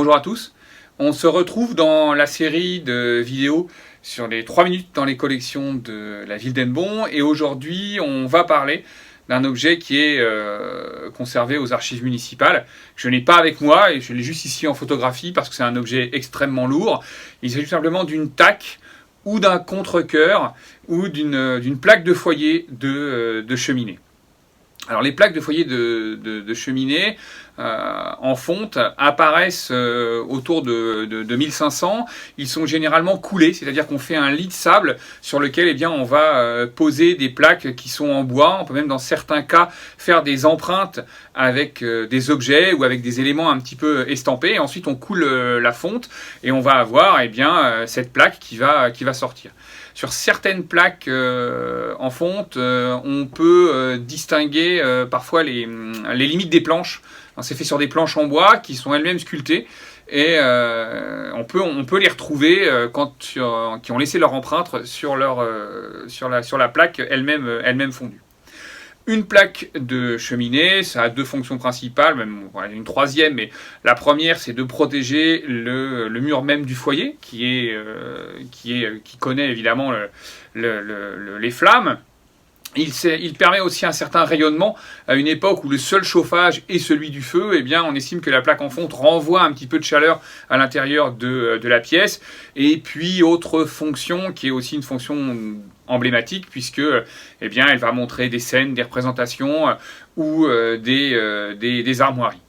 Bonjour à tous, on se retrouve dans la série de vidéos sur les 3 minutes dans les collections de la ville d'Hennebont et aujourd'hui on va parler d'un objet qui est conservé aux archives municipales. Je n'ai pas avec moi et je l'ai juste ici en photographie parce que c'est un objet extrêmement lourd. Il s'agit tout simplement d'une taque ou d'un contre-cœur ou d'une plaque de foyer de cheminée. Alors les plaques de foyer de cheminée en fonte apparaissent autour de 1500. Ils sont généralement coulés, c'est-à-dire qu'on fait un lit de sable sur lequel on va poser des plaques qui sont en bois. On peut même dans certains cas faire des empreintes avec des objets ou avec des éléments un petit peu estampés. Et ensuite on coule la fonte et on va avoir cette plaque qui va sortir. Sur certaines plaques en fonte, on peut distinguer parfois les limites des planches. C'est fait sur des planches en bois qui sont elles-mêmes sculptées et on peut les retrouver qui ont laissé leur empreinte sur la plaque elle-même fondue. Une plaque de cheminée, ça a deux fonctions principales, même une troisième, mais la première c'est de protéger le mur même du foyer qui connaît évidemment les flammes. Il permet aussi un certain rayonnement à une époque où le seul chauffage est celui du feu. On estime que la plaque en fonte renvoie un petit peu de chaleur à l'intérieur de la pièce. Et puis autre fonction qui est aussi une fonction emblématique puisque elle va montrer des scènes, des représentations ou des armoiries.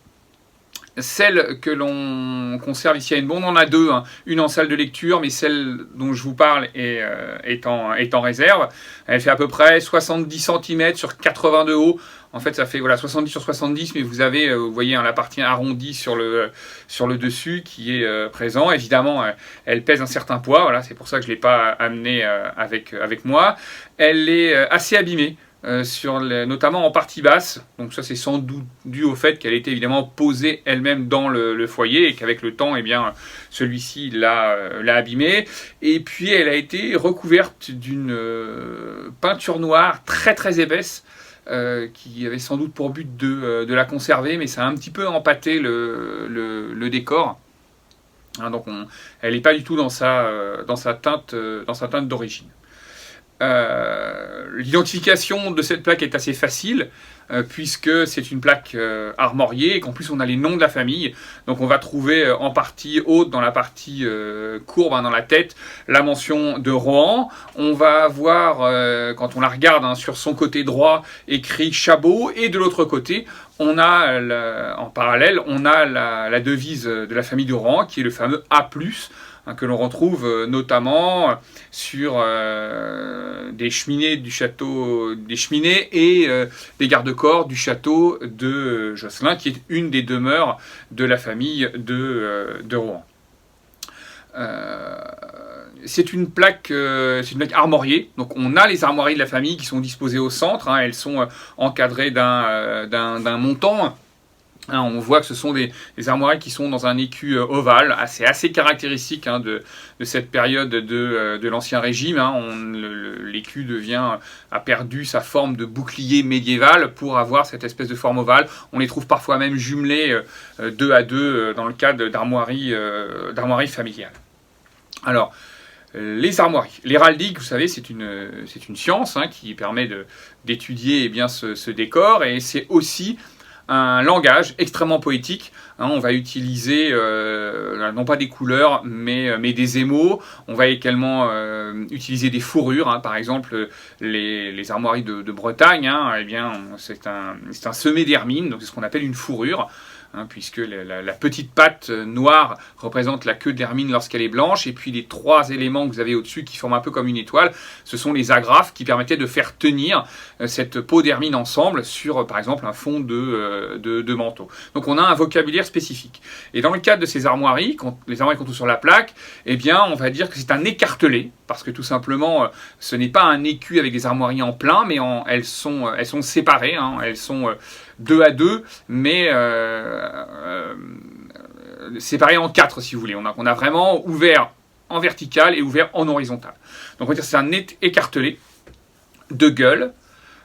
Celle que l'on conserve ici à Hennebont, on en a deux, une en salle de lecture, mais celle dont je vous parle est en réserve. Elle fait à peu près 70 cm sur 80 de haut. En fait, ça fait 70 sur 70, mais vous voyez la partie arrondie sur le dessus qui est présent. Évidemment, elle pèse un certain poids, c'est pour ça que je ne l'ai pas amenée avec moi. Elle est assez abîmée. Notamment en partie basse, donc ça c'est sans doute dû au fait qu'elle était évidemment posée elle-même dans le foyer et qu'avec le temps celui-ci l'a abîmée, et puis elle a été recouverte d'une peinture noire très très épaisse qui avait sans doute pour but de la conserver, mais ça a un petit peu empâté le décor. Donc elle n'est pas du tout dans sa teinte d'origine. L'identification de cette plaque est assez facile puisque c'est une plaque armoriée et qu'en plus on a les noms de la famille. Donc on va trouver en partie haute, dans la partie courbe, dans la tête, la mention de Rohan. On va avoir, quand on la regarde sur son côté droit, écrit Chabot, et de l'autre côté on a en parallèle on a la devise de la famille de Rohan qui est le fameux A+, que l'on retrouve notamment sur des cheminées du château, des cheminées et des garde-corps du château de Josselin, qui est une des demeures de la famille de Rohan. C'est une plaque armoriée, donc on a les armoiries de la famille qui sont disposées au centre, elles sont encadrées d'un montant. On voit que ce sont des armoiries qui sont dans un écu ovale, assez caractéristique de cette période de l'Ancien Régime. L'écu a perdu sa forme de bouclier médiéval pour avoir cette espèce de forme ovale. On les trouve parfois même jumelés 2 à 2 dans le cadre d'armoiries familiales. Alors, les armoiries. L'héraldique, vous savez, c'est une science qui permet d'étudier ce décor, et c'est aussi un langage extrêmement poétique. On va utiliser non pas des couleurs mais des émaux. On va également utiliser des fourrures, par exemple les armoiries de Bretagne, c'est un semé d'hermine, donc c'est ce qu'on appelle une fourrure. Puisque la petite patte noire représente la queue d'hermine lorsqu'elle est blanche, et puis les 3 éléments que vous avez au-dessus qui forment un peu comme une étoile, ce sont les agrafes qui permettaient de faire tenir cette peau d'hermine ensemble sur, par exemple, un fond de manteau. Donc on a un vocabulaire spécifique. Et dans le cadre de ces armoiries, quand les armoiries qu'on trouve sur la plaque, on va dire que c'est un écartelé, parce que tout simplement, ce n'est pas un écu avec des armoiries en plein, mais elles sont séparées, elles sont 2 à 2, mais séparées en 4 si vous voulez. On a vraiment ouvert en vertical et ouvert en horizontal. Donc on va dire que c'est un écartelé de gueule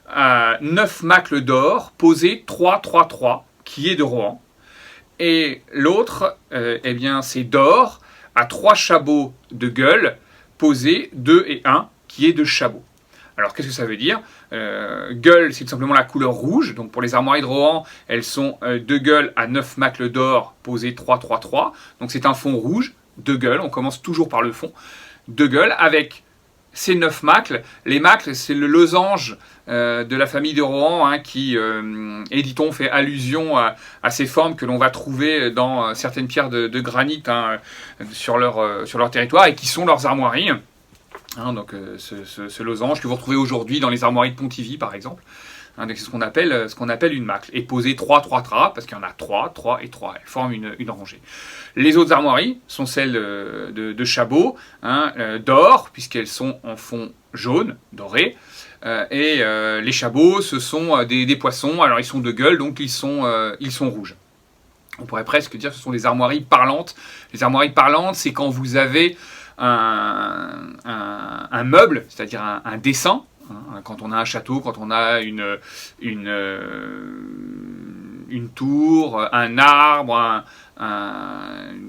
à 9 macles d'or posés 3-3-3 qui est de Rohan. Et l'autre, eh bien, c'est d'or, à 3 chabots de gueule, posés 2 et 1, qui est de chabot. Alors, qu'est-ce que ça veut dire? Gueule, c'est tout simplement la couleur rouge. Donc, pour les armoiries de Rohan, elles sont 2 gueules à 9 macles d'or, posées 3, 3, 3. Donc, c'est un fond rouge, 2 gueules. On commence toujours par le fond. 2 gueules avec ces 9 macles. Les macles, c'est le losange de la famille de Rohan, hein, qui, dit-on, fait allusion à ces formes que l'on va trouver dans certaines pierres de granit, hein, sur leur territoire, et qui sont leurs armoiries. Hein, donc ce losange que vous retrouvez aujourd'hui dans les armoiries de Pontivy, par exemple. Hein, c'est ce qu'on appelle une macle. Et posé 3, 3, 3, parce qu'il y en a 3, 3 et 3. Elles forment une rangée. Les autres armoiries sont celles de chabot, hein, d'or, puisqu'elles sont en fond jaune, doré. Et les chabots, ce sont des poissons. Alors ils sont de gueule, donc ils sont rouges. On pourrait presque dire que ce sont des armoiries parlantes. Les armoiries parlantes, c'est quand vous avez un meuble, c'est-à-dire un dessin, hein, quand on a un château, quand on a une tour, un arbre,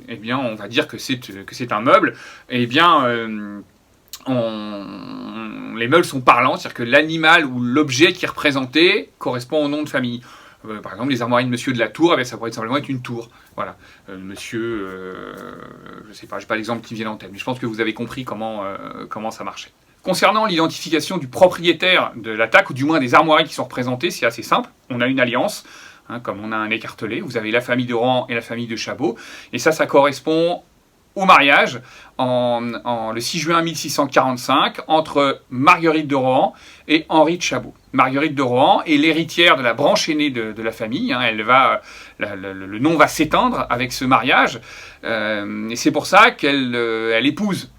eh bien, on va dire que c'est un meuble. Eh bien, les meubles sont parlants, c'est-à-dire que l'animal ou l'objet qui est représenté correspond au nom de famille. Par exemple, les armoiries de Monsieur de la Tour, eh bien, ça pourrait simplement être une tour. Voilà. Monsieur, je ne sais pas, je n'ai pas l'exemple qui vient en tête, mais je pense que vous avez compris comment ça marchait. Concernant l'identification du propriétaire de l'attaque, ou du moins des armoiries qui sont représentées, c'est assez simple. On a une alliance, hein, comme on a un écartelé. Vous avez la famille de Rohan et la famille de Chabot. Et ça correspond au mariage le 6 juin 1645 entre Marguerite de Rohan et Henri de Chabot. Marguerite de Rohan est l'héritière de la branche aînée de la famille. Hein, le nom va s'éteindre avec ce mariage. Et c'est pour ça qu'elle épouse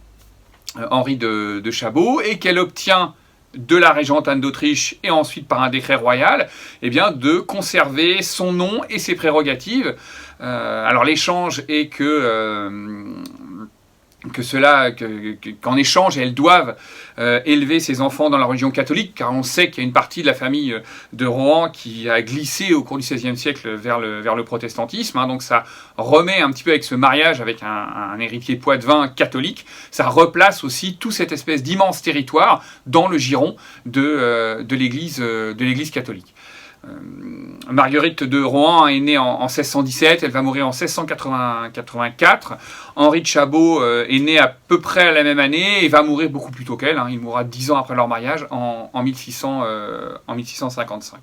Henri de Chabot et qu'elle obtient de la régente Anne d'Autriche et ensuite par un décret royal, eh bien, de conserver son nom et ses prérogatives. Alors l'échange est qu'en échange, elles doivent élever ses enfants dans la religion catholique, car on sait qu'il y a une partie de la famille de Rohan qui a glissé au cours du XVIe siècle vers le protestantisme. Hein, donc ça remet un petit peu avec ce mariage avec un héritier poitevin catholique, ça replace aussi toute cette espèce d'immense territoire dans le giron de l'Église catholique. Marguerite de Rohan est née en 1617, elle va mourir en 1684. Henri de Chabot est né à peu près à la même année et va mourir beaucoup plus tôt qu'elle. Hein. Il mourra 10 ans après leur mariage en 1655.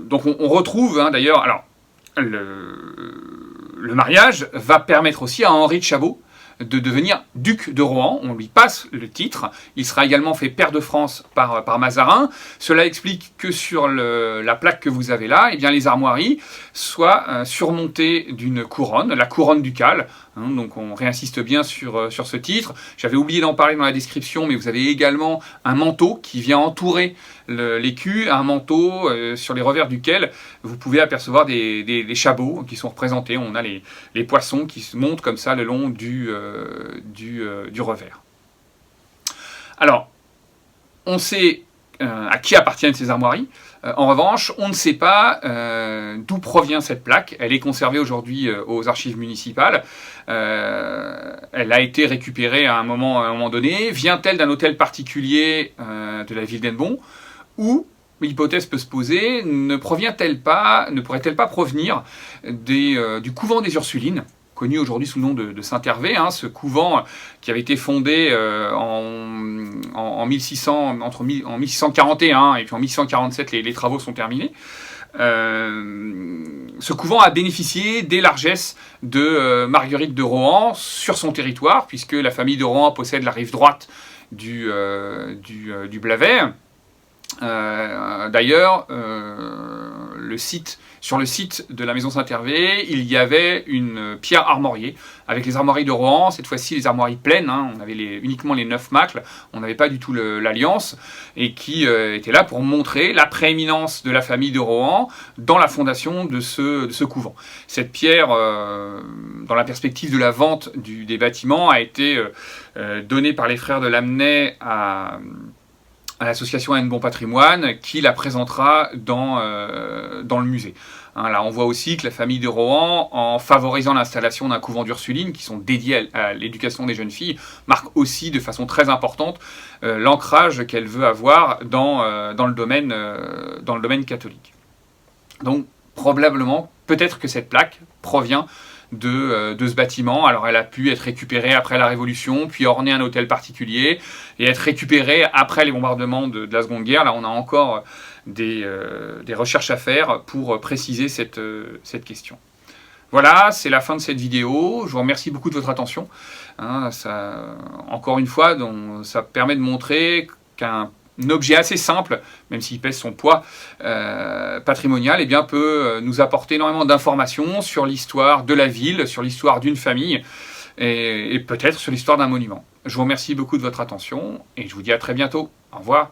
Donc on retrouve, hein, d'ailleurs, alors le mariage va permettre aussi à Henri de Chabot de devenir duc de Rohan. On lui passe le titre. Il sera également fait pair de France par Mazarin. Cela explique que sur la plaque que vous avez là, eh bien, les armoiries soient surmontées d'une couronne, la couronne ducale. Hein, donc on réinsiste bien sur ce titre. J'avais oublié d'en parler dans la description, mais vous avez également un manteau qui vient entourer l'écu, un manteau sur les revers duquel vous pouvez apercevoir des chabots qui sont représentés. On a les poissons qui se montent comme ça le long du revers. Alors, on sait à qui appartiennent ces armoiries. En revanche, on ne sait pas d'où provient cette plaque. Elle est conservée aujourd'hui aux archives municipales. Elle a été récupérée à un moment donné. Vient-elle d'un hôtel particulier de la ville d'Hennebont, ou l'hypothèse peut se poser, ne pourrait-elle pas provenir du couvent des Ursulines, connu aujourd'hui sous le nom de Saint-Hervé, hein, ce couvent qui avait été fondé en 1641 et puis en 1647 les travaux sont terminés. Ce couvent a bénéficié des largesses de Marguerite de Rohan sur son territoire, puisque la famille de Rohan possède la rive droite du Blavet. D'ailleurs, sur le site de la maison Saint-Hervé, il y avait une pierre armoriée avec les armoiries de Rohan, cette fois-ci les armoiries pleines, hein, on avait uniquement les 9 macles, on n'avait pas du tout l'alliance, et qui était là pour montrer la prééminence de la famille de Rohan dans la fondation de ce couvent. Cette pierre, dans la perspective de la vente des bâtiments, a été donnée par les frères de Lamennais à l'association Hennebont Patrimoine, qui la présentera dans le musée. Hein, là, on voit aussi que la famille de Rohan, en favorisant l'installation d'un couvent d'Ursulines, qui sont dédiés à l'éducation des jeunes filles, marque aussi de façon très importante l'ancrage qu'elle veut avoir dans le domaine catholique. Donc, probablement, peut-être que cette plaque provient de ce bâtiment. Alors elle a pu être récupérée après la Révolution, puis orner un hôtel particulier, et être récupérée après les bombardements de la Seconde Guerre. Là on a encore des recherches à faire pour préciser cette question. Voilà, c'est la fin de cette vidéo. Je vous remercie beaucoup de votre attention. Hein, encore une fois, ça permet de montrer qu'un objet assez simple, même s'il pèse son poids patrimonial, eh bien, peut nous apporter énormément d'informations sur l'histoire de la ville, sur l'histoire d'une famille, et peut-être sur l'histoire d'un monument. Je vous remercie beaucoup de votre attention, et je vous dis à très bientôt. Au revoir.